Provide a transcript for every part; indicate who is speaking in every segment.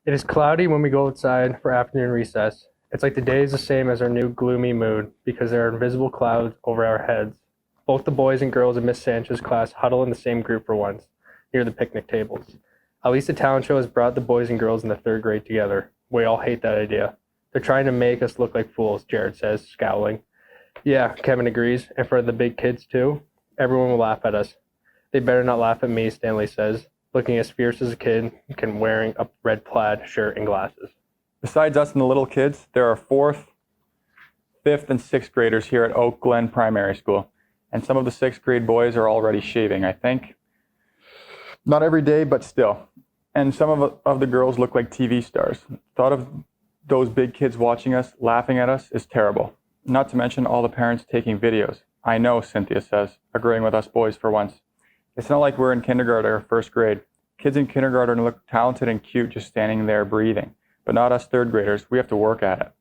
Speaker 1: It is cloudy when we go outside for afternoon recess. It's like the day is the same as our new gloomy mood because there are invisible clouds over our heads. Both the boys and girls in Miss Sanchez's class huddle in the same group for once, near the picnic tables. At least the talent show has brought the boys and girls in the third grade together. We all hate that idea. They're trying to make us look like fools, Jared says, scowling. Yeah, Kevin agrees, and for the big kids too. Everyone will laugh at us. They better not laugh at me, Stanley says, looking as fierce as a kid can wearing a red plaid shirt and glasses.
Speaker 2: Besides us and the little kids, there are 4th, 5th, and 6th graders here at Oak Glen Primary School. And some of the 6th grade boys are already shaving, I think. Not every day, but still. And some of the girls look like TV stars. Thought of those big kids watching us, laughing at us, is terrible. Not to mention all the parents taking videos. I know, Cynthia says, agreeing with us boys for once. It's not like we're in kindergarten or 1st grade. Kids in kindergarten look talented and cute just standing there breathing. But not us 3rd graders. We have to work at it.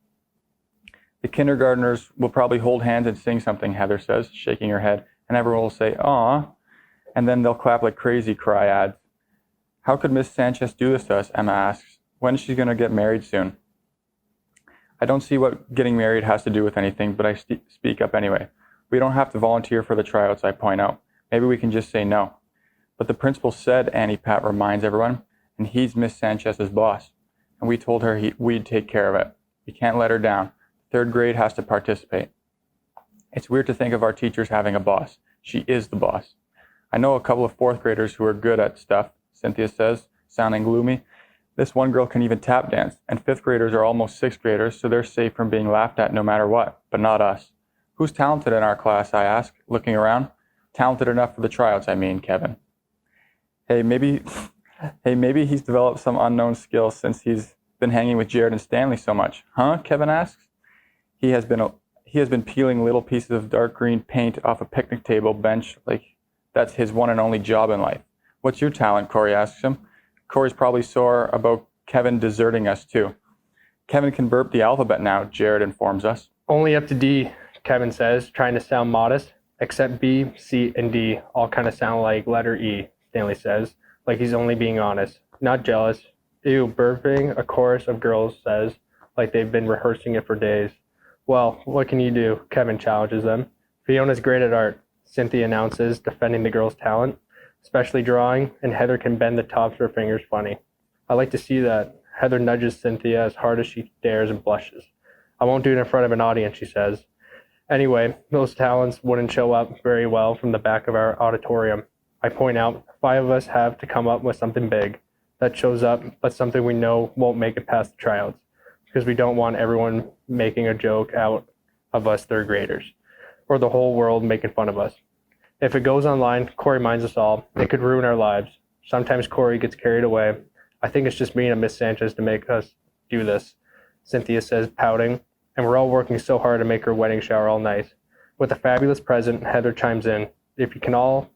Speaker 2: The kindergartners will probably hold hands and sing something, Heather says, shaking her head. And everyone will say, "Aw." And then they'll clap like crazy, Cry adds. How could Miss Sanchez do this to us, Emma asks. When is she going to get married soon? I don't see what getting married has to do with anything, but I speak up anyway. We don't have to volunteer for the tryouts, I point out. Maybe we can just say no. But the principal said, Annie Pat reminds everyone, and he's Miss Sanchez's boss. And we told her we'd take care of it. We can't let her down. 3rd grade has to participate. It's weird to think of our teachers having a boss. She is the boss. I know a couple of 4th graders who are good at stuff, Cynthia says, sounding gloomy. This one girl can even tap dance, and 5th graders are almost 6th graders, so they're safe from being laughed at no matter what, but not us. Who's talented in our class, I ask, looking around. Talented enough for the tryouts, I mean, Kevin. Hey, maybe he's developed some unknown skill since he's been hanging with Jared and Stanley so much. Huh? Kevin asks. He has been peeling little pieces of dark green paint off a picnic table bench like that's his one and only job in life. What's your talent? Corey asks him. Corey's probably sore about Kevin deserting us too. Kevin can burp the alphabet now, Jared informs us.
Speaker 1: Only up to D, Kevin says, trying to sound modest. Except B, C, and D all kind of sound like letter E, Stanley says, like he's only being honest. Not jealous. Ew, burping, a chorus of girls says, like they've been rehearsing it for days. Well, what can you do? Kevin challenges them. Fiona's great at art, Cynthia announces, defending the girls' talent, especially drawing, and Heather can bend the tops of her fingers funny. I like to see that. Heather nudges Cynthia as hard as she dares and blushes. I won't do it in front of an audience, she says. Anyway, those talents wouldn't show up very well from the back of our auditorium. I point out, 5 of us have to come up with something big that shows up, but something we know won't make it past the tryouts, because we don't want everyone making a joke out of us 3rd graders, or the whole world making fun of us. If it goes online, Corey minds us all. It could ruin our lives. Sometimes Corey gets carried away. I think it's just mean of Miss Sanchez to make us do this, Cynthia says, pouting. And we're all working so hard to make her wedding shower all nice. With a fabulous present, Heather chimes in. If you call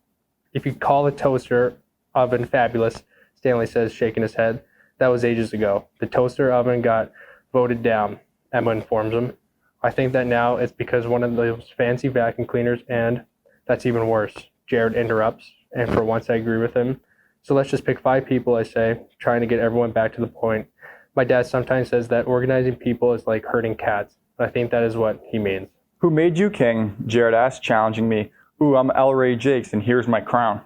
Speaker 1: the toaster oven fabulous, Stanley says, shaking his head. That was ages ago. The toaster oven got voted down, Emma informs him. I think that now it's because one of those fancy vacuum cleaners, and that's even worse, Jared interrupts, and for once I agree with him. So let's just pick 5 people, I say, trying to get everyone back to the point. My dad sometimes says that organizing people is like herding cats. I think that is what he means.
Speaker 2: Who made you king? Jared asked, challenging me. Ooh, I'm L. Ray Jakes, and here's my crown.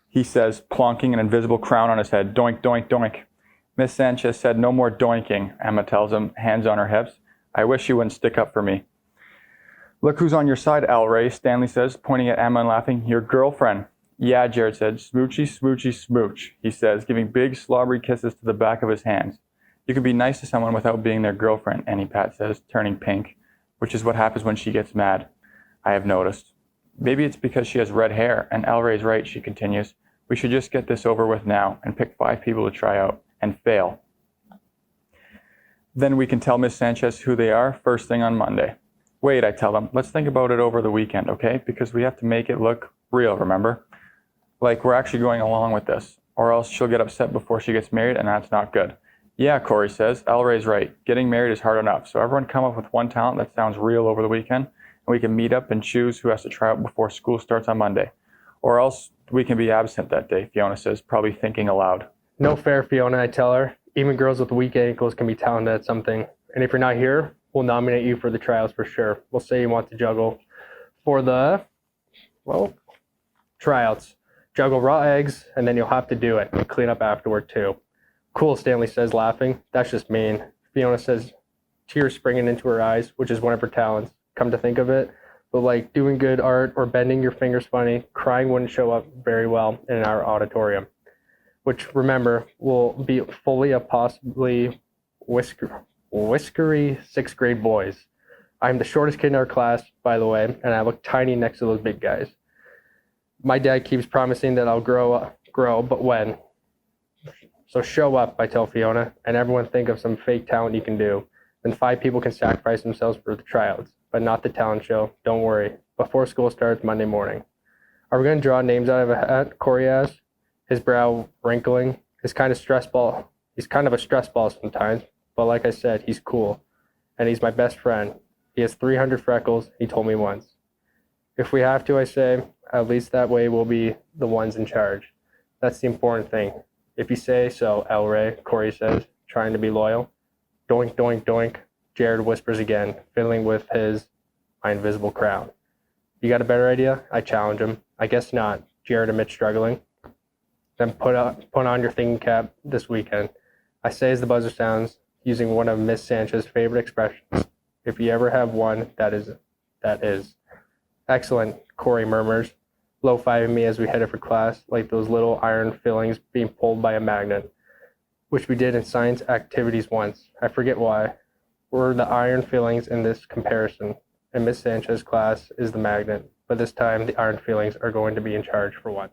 Speaker 2: He says, plonking an invisible crown on his head. Doink, doink, doink. Miss Sanchez said no more doinking, Emma tells him, hands on her hips. I wish you wouldn't stick up for me. Look who's on your side, L. Ray, Stanley says, pointing at Emma and laughing. Your girlfriend. Yeah, Jared said. Smoochy, smoochy, smooch, he says, giving big, slobbery kisses to the back of his hands. You can be nice to someone without being their girlfriend, Annie Pat says, turning pink, which is what happens when she gets mad, I have noticed. Maybe it's because she has red hair, and L. Ray's right, she continues. We should just get this over with now and pick 5 people to try out and fail. Then we can tell Miss Sanchez who they are first thing on Monday. Wait, I tell them, let's think about it over the weekend, okay? Because we have to make it look real, remember? Like we're actually going along with this, or else she'll get upset before she gets married, and that's not good. Yeah, Corey says, L. Ray's right. Getting married is hard enough, so everyone come up with one talent that sounds real over the weekend, and we can meet up and choose who has to try out before school starts on Monday. Or else we can be absent that day, Fiona says, probably thinking aloud.
Speaker 1: No fair, Fiona, I tell her. Even girls with weak ankles can be talented at something. And if you're not here, we'll nominate you for the trials for sure. We'll say you want to juggle for the, well, tryouts. Juggle raw eggs, and then you'll have to do it and clean up afterward too. Cool, Stanley says, laughing. That's just mean. Fiona says, tears springing into her eyes, which is one of her talents, come to think of it. But like doing good art or bending your fingers funny, crying wouldn't show up very well in our auditorium. Which, remember, will be fully of possibly whiskery sixth grade boys. I'm the shortest kid in our class, by the way, and I look tiny next to those big guys. My dad keeps promising that I'll grow, but when? So show up, I tell Fiona, and everyone think of some fake talent you can do. Then 5 people can sacrifice themselves for the tryouts, but not the talent show. Don't worry. Before school starts Monday morning. Are we going to draw names out of a hat? Corey asked, his brow wrinkling. He's kind of a stress ball sometimes, but like I said, he's cool. And he's my best friend. He has 300 freckles, he told me once. If we have to, I say, at least that way we'll be the ones in charge. That's the important thing. If you say so, El Rey, Corey says, trying to be loyal. Doink, doink, doink, Jared whispers again, fiddling with my invisible crown. You got a better idea? I challenge him. I guess not, Jared admits, struggling. Then put on your thinking cap this weekend. I say as the buzzer sounds, using one of Miss Sanchez's favorite expressions. If you ever have one, that is. Excellent, Corey murmurs, low-fiving me as we headed for class, like those little iron fillings being pulled by a magnet, which we did in science activities once. I forget why. We're the iron fillings in this comparison, and Miss Sanchez's class is the magnet, but this time the iron fillings are going to be in charge for once.